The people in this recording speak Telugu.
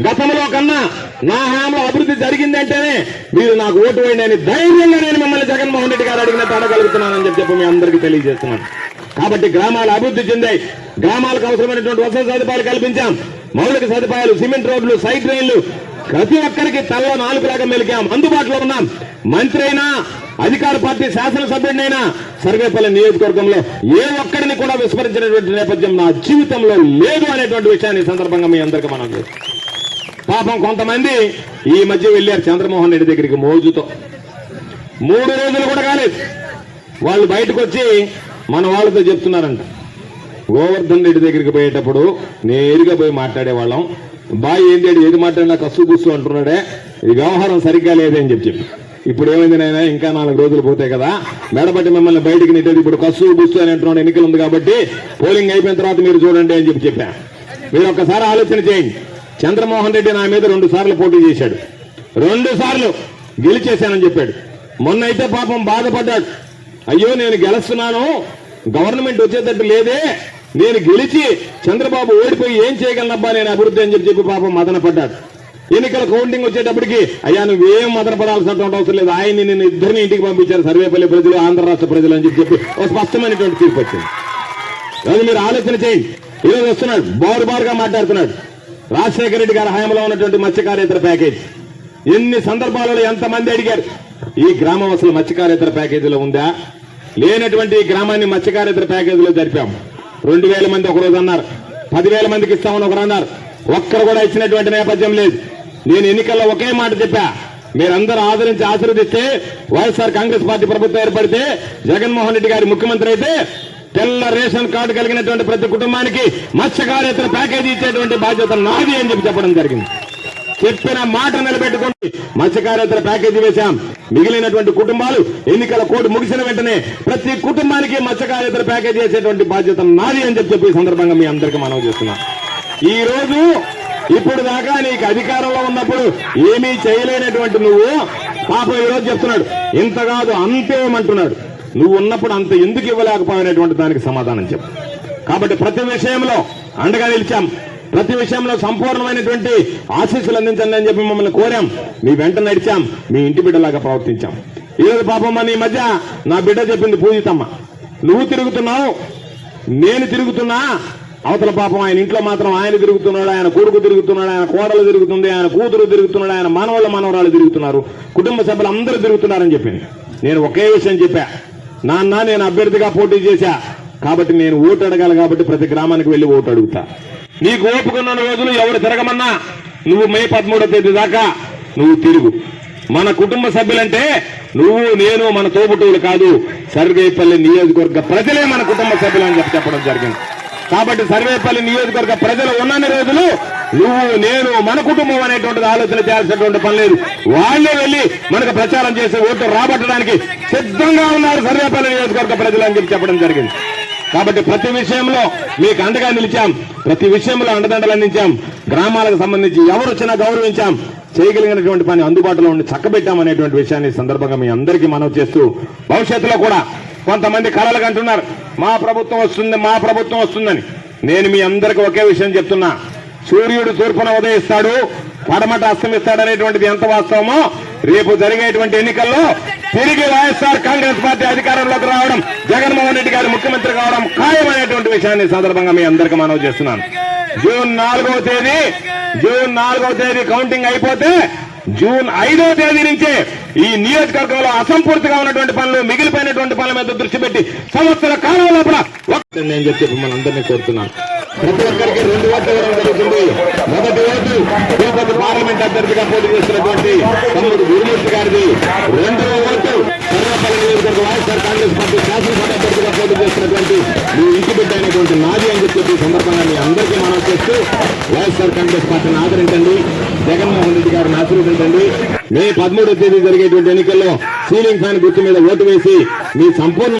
గతంలో కన్నా నా హయాంలో అభివృద్ధి జరిగిందంటేనే మీరు నాకు ఓటు వేయండి అని ధైర్యంగా నేను మిమ్మల్ని జగన్మోహన్ రెడ్డి గారు అడిగినట్టు అడగలుగుతున్నానని చెప్పి మీ అందరికీ తెలియజేస్తున్నాను. కాబట్టి గ్రామాలు అభివృద్ధి చెందాయి. గ్రామాలకు అవసరమైనటువంటి వసతి సదుపాయాలు కల్పించాం. మౌలిక సదుపాయాలు, సిమెంట్ రోడ్లు, సైట్ రైళ్లు ప్రతి ఒక్కరికి తలలో 4 లాగా మెలికాం. అందుబాటులో ఉన్నాం. మంత్రి అయినా, అధికార పార్టీ శాసనసభ్యుడినైనా సర్వేపల్లి నియోజకవర్గంలో ఏ ఒక్కడిని కూడా విస్మరించినటువంటి నేపథ్యం నా జీవితంలో లేదు అనేటువంటి విషయాన్ని ఈ సందర్భంగా మీ అందరికీ మనం చేస్తాం. పాపం కొంతమంది ఈ మధ్య వెళ్ళారు చంద్రమోహన్ రెడ్డి దగ్గరికి మోజుతో. 3 రోజులు కూడా కాలేదు. వాళ్ళు బయటకు వచ్చి మన వాళ్ళతో చెప్తున్నారంట, గోవర్ధన్ రెడ్డి దగ్గరికి పోయేటప్పుడు నేరుగా పోయి మాట్లాడేవాళ్ళం, బాయ్ ఏంటి ఏది మాట్లాడినా కస్సు గుస్సు అంటున్నాడే, ఈ వ్యవహారం సరిగ్గా లేదని చెప్పి ఇప్పుడు ఏమైంది నాయన, ఇంకా 4 రోజులు పోతాయి కదా, మెడబట్టి మిమ్మల్ని బయటికి నెట్టేది ఇప్పుడు కస్సు గుస్సు అని అంటున్నాడు, ఎన్నికలు ఉంది కాబట్టి పోలింగ్ అయిపోయిన తర్వాత మీరు చూడండి అని చెప్పా. మీరు ఒక్కసారి ఆలోచన చేయండి. చంద్రమోహన్ రెడ్డి నా మీద 2 సార్లు పోటీ చేశాడు, 2 సార్లు గెలిచేశానని చెప్పాడు. మొన్న అయితే పాపం బాధపడ్డాడు, అయ్యో నేను గెలుస్తున్నాను, గవర్నమెంట్ వచ్చేటట్టు లేదే, నేను గెలిచి చంద్రబాబు ఓడిపోయి ఏం చేయగలనబ్బా నేను అభివృద్ధి అని చెప్పి పాపం మదన పడ్డాడు. ఎన్నికల కౌంటింగ్ వచ్చేటప్పటికి అయ్యా నువ్వేం మదన పడాల్సినటువంటి అవసరం లేదు, ఆయన్ని నేను ఇద్దరిని ఇంటికి పంపించారు సర్వేపల్లి ప్రజలు, ఆంధ్ర రాష్ట్ర ప్రజలు అని చెప్పి ఒక స్పష్టమైనటువంటి తీర్పు వచ్చింది. అది మీరు ఆలోచన చేయండి. ఈరోజు వస్తున్నాడు, బారుగా మాట్లాడుతున్నాడు. రాజశేఖర రెడ్డి గారి హయాంలో ఉన్నటువంటి మత్స్యకార్యేతర ప్యాకేజ్ ఎన్ని సందర్భాలలో ఎంతమంది అడిగారు, ఈ గ్రామం అసలు మత్స్యకార్యేతర ప్యాకేజీలో ఉందా? లేనటువంటి ఈ గ్రామాన్ని మత్స్యకార్యేతర ప్యాకేజీలో జరిపాం. 2000 మంది ఒకరోజు అన్నారు, 10,000 మందికి ఇస్తామని ఒకరు అన్నారు. ఒక్కరు కూడా ఇచ్చినటువంటి నేపథ్యం లేదు. నేను ఎన్నికల్లో ఒకే మాట చెప్పా, మీరందరూ ఆదరించి ఆశీర్వదిస్తే వైఎస్ఆర్ కాంగ్రెస్ పార్టీ ప్రభుత్వం ఏర్పడితే జగన్మోహన్ రెడ్డి గారి ముఖ్యమంత్రి అయితే తెల్ల రేషన్ కార్డు కలిగినటువంటి ప్రతి కుటుంబానికి మత్స్యకార్యేతర ప్యాకేజీ ఇచ్చేటువంటి బాధ్యత నాది అని చెప్పడం జరిగింది. చెప్పిన మాట నిలబెట్టుకుని మత్స్యకార్యేతర ప్యాకేజీ వేశాం. మిగిలినటువంటి కుటుంబాలు ఎన్నికల కోడ్ ముగిసిన వెంటనే ప్రతి కుటుంబానికి మత్స్యకార్యేతర ప్యాకేజీ చేసేటువంటి బాధ్యత నాది అని చెప్పి ఈ సందర్భంగా మీ అందరికీ మనవి చేస్తున్నాం. ఈ రోజు ఇప్పుడు దాకా నీకు అధికారంలో ఉన్నప్పుడు ఏమీ చేయలేనటువంటి నువ్వు పాపం ఈ రోజు చెప్తున్నాడు, ఇంత కాదు అంతేమంటున్నాడు. నువ్వు ఉన్నప్పుడు అంత ఎందుకు ఇవ్వలేకపోయినటువంటి దానికి సమాధానం చెప్పు. కాబట్టి ప్రతి విషయంలో అండగా నిలిచాం, ప్రతి విషయంలో సంపూర్ణమైనటువంటి ఆశీస్సులు అందించండి అని చెప్పి మమ్మల్ని కోరాం. మీ వెంట నడిచాం, మీ ఇంటి బిడ్డలాగా ప్రవర్తించాం. ఈరోజు పాపమ్మ నీ మధ్య నా బిడ్డ చెప్పింది పూజితమ్మ, నువ్వు తిరుగుతున్నావు, నేను తిరుగుతున్నా, అవతల పాపం ఆయన ఇంట్లో మాత్రం ఆయన తిరుగుతున్నాడు, ఆయన కొడుకు తిరుగుతున్నాడు, ఆయన కోడలు తిరుగుతుంది, ఆయన కూతురు తిరుగుతున్నాడు, ఆయన మనవరాలు తిరుగుతున్నారు, కుటుంబ సభ్యులు అందరూ తిరుగుతున్నారని చెప్పింది. నేను ఒకే విషయం చెప్పా, నాన్న నేను అభ్యర్థిగా పోటీ చేశా కాబట్టి నేను ఓటు అడగాలి, కాబట్టి ప్రతి గ్రామానికి వెళ్లి ఓటు అడుగుతా. నీకు ఓపుకున్న రోజులు ఎవరు తిరగమన్నా నువ్వు మే 13వ తేదీ దాకా నువ్వు తిరుగు. మన కుటుంబ సభ్యులంటే నువ్వు నేను మన తోబుట్టువులు కాదు, సర్వేపల్లి నియోజకవర్గ ప్రజలే మన కుటుంబ సభ్యులు అని చెప్పడం జరిగింది. కాబట్టి సర్వేపల్లి నియోజకవర్గ ప్రజలు ఉన్నన్ని రోజులు నువ్వు నేను మన కుటుంబం అనేటువంటిది ఆలోచన చేయాల్సినటువంటి పని లేదు. వాళ్లే వెళ్లి మనకు ప్రచారం చేసే ఓటు రాబట్టడానికి సిద్ధంగా ఉన్నారు సర్వేపల్లి నియోజకవర్గ ప్రజలు అని చెప్పడం జరిగింది. కాబట్టి ప్రతి విషయంలో మీకు అండగా నిలిచాం, ప్రతి విషయంలో అండదండలు అందించాం. గ్రామాలకు సంబంధించి ఎవరు వచ్చినా గౌరవించాం, చేయగలిగినటువంటి పని అందుబాటులో ఉండి చక్కబెట్టామనేటువంటి విషయాన్ని సందర్భంగా మీ అందరికీ మనవి చేస్తూ, భవిష్యత్తులో కూడా కొంతమంది కలలు అంటున్నారు మా ప్రభుత్వం వస్తుందని. నేను మీ అందరికీ ఒకే విషయం చెప్తున్నా, సూర్యుడు తూర్పున ఉదయిస్తాడు, పడమట అస్తమిస్తాడు అనేటువంటిది ఎంత వాస్తవమో రేపు జరిగేటువంటి ఎన్నికల్లో తిరిగి వైఎస్ఆర్ కాంగ్రెస్ పార్టీ అధికారంలోకి రావడం, జగన్మోహన్ రెడ్డి గారు ముఖ్యమంత్రి కావడం ఖాయమైనటువంటి విషయాన్ని సందర్భంగా మీ అందరికీ మనవి చేస్తున్నాను. జూన్ 4వ తేదీ కౌంటింగ్ అయిపోతే జూన్ 5వ తేదీ నుంచే ఈ నియోజకవర్గంలో అసంపూర్తిగా ఉన్నటువంటి పనులు, మిగిలిపోయినటువంటి పనుల మీద దృష్టి పెట్టి సంవత్సర కాలం లోపల నేను చెప్పి మిమ్మల్ని అందరినీ కోరుతున్నాను. ప్రతి ఒక్కరికి 2 ఓట్లు ఇవ్వడం జరుగుతుంది. మొదటి ఓటు తిరుపతి పార్లమెంట్ అభ్యర్థిగా పోటీ చేస్తున్నటువంటి తమ్ముడు గురుమూర్తి గారిది, 2వ ఓటు సర్వేపల్లి నియోజకవర్గ వైఎస్ఆర్ కాంగ్రెస్ పార్టీ శాసనసభ అభ్యర్థిగా పోటీ చేస్తున్నటువంటి మీ ఇంటి బిడ్డ అయినటువంటి నాది అని చెప్పి సందర్భంగా మీ అందరికీ మనం చేస్తూ వైఎస్ఆర్ కాంగ్రెస్ పార్టీని ఆదరించండి, జగన్మోహన్ రెడ్డి గారిని ఆశీర్వదించండి. మే 13వ తేదీ జరిగేటువంటి ఎన్నికల్లో సీలింగ్ ఫ్యాన్ గుర్తు మీద ఓటు వేసి మీ సంపూర్ణ